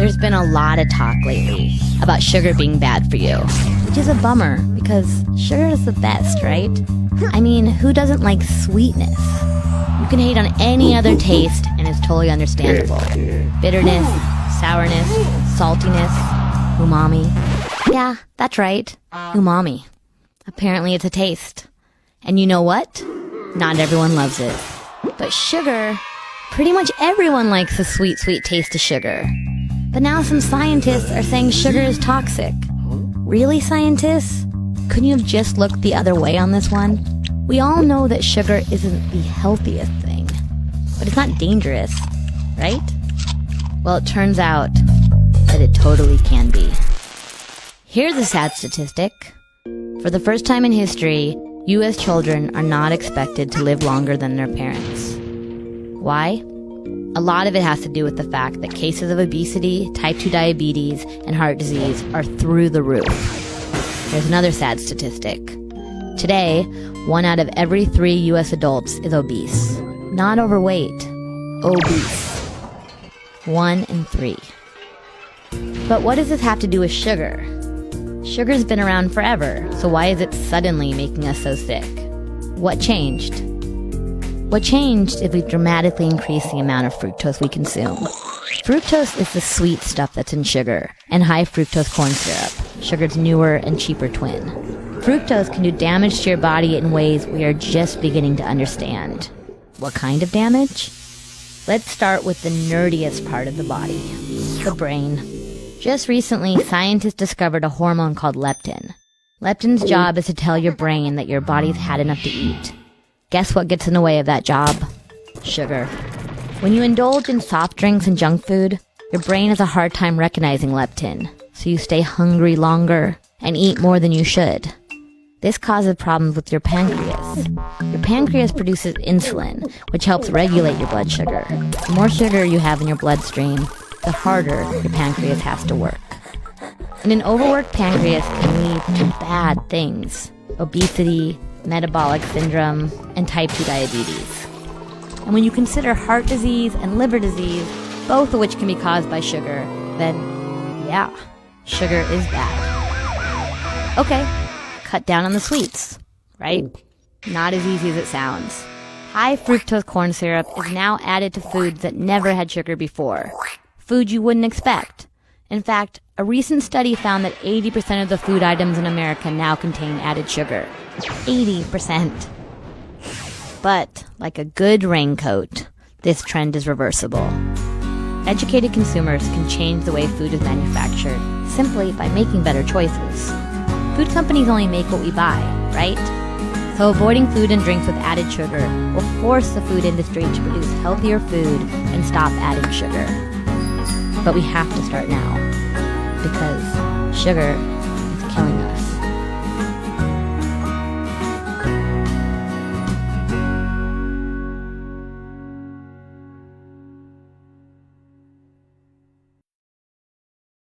There's been a lot of talk lately about sugar being bad for you, which is a bummer because sugar is the best, right? I mean, who doesn't like sweetness? You can hate on any other taste and it's totally understandable. Bitterness, sourness, saltiness, umami. Yeah, that's right, umami. Apparently it's a taste. And you know what? Not everyone loves it. But sugar, pretty much everyone likes the sweet, sweet taste of sugar. But now some scientists are saying sugar is toxic. Really, scientists? Couldn't you have just looked the other way on this one? We all know that sugar isn't the healthiest thing, but it's not dangerous, right? Well, it turns out that it totally can be. Here's a sad statistic. For the first time in history, U.S. children are not expected to live longer than their parents. Why? A lot of it has to do with the fact that cases of obesity, type 2 diabetes, and heart disease are through the roof. There's another sad statistic. Today, 1 out of every 3 U.S. adults is obese. Not overweight, obese. 1 in 3. But what does this have to do with sugar? Sugar's been around forever, so why is it suddenly making us so sick? What changed? What changed is we've dramatically increased the amount of fructose we consume. Fructose is the sweet stuff that's in sugar, and high fructose corn syrup, sugar's newer and cheaper twin. Fructose can do damage to your body in ways we are just beginning to understand. What kind of damage? Let's start with the nerdiest part of the body, the brain. Just recently, scientists discovered a hormone called leptin. Leptin's job is to tell your brain that your body's had enough to eat. Guess what gets in the way of that job? Sugar. When you indulge in soft drinks and junk food, your brain has a hard time recognizing leptin, so you stay hungry longer and eat more than you should. This causes problems with your pancreas. Your pancreas produces insulin, which helps regulate your blood sugar. The more sugar you have in your bloodstream, the harder your pancreas has to work. And an overworked pancreas can lead to bad things: obesity, metabolic syndrome, and type 2 diabetes. And when you consider heart disease and liver disease, both of which can be caused by sugar, then yeah, sugar is bad. Okay, cut down on the sweets, right? Not as easy as it sounds. High fructose corn syrup is now added to foods that never had sugar before. Food you wouldn't expect. In fact, a recent study found that 80% of the food items in America now contain added sugar. 80%. But, like a good raincoat, this trend is reversible. Educated consumers can change the way food is manufactured simply by making better choices. Food companies only make what we buy, right? So avoiding food and drinks with added sugar will force the food industry to produce healthier food and stop adding sugar. But we have to start now, because sugar is killing us.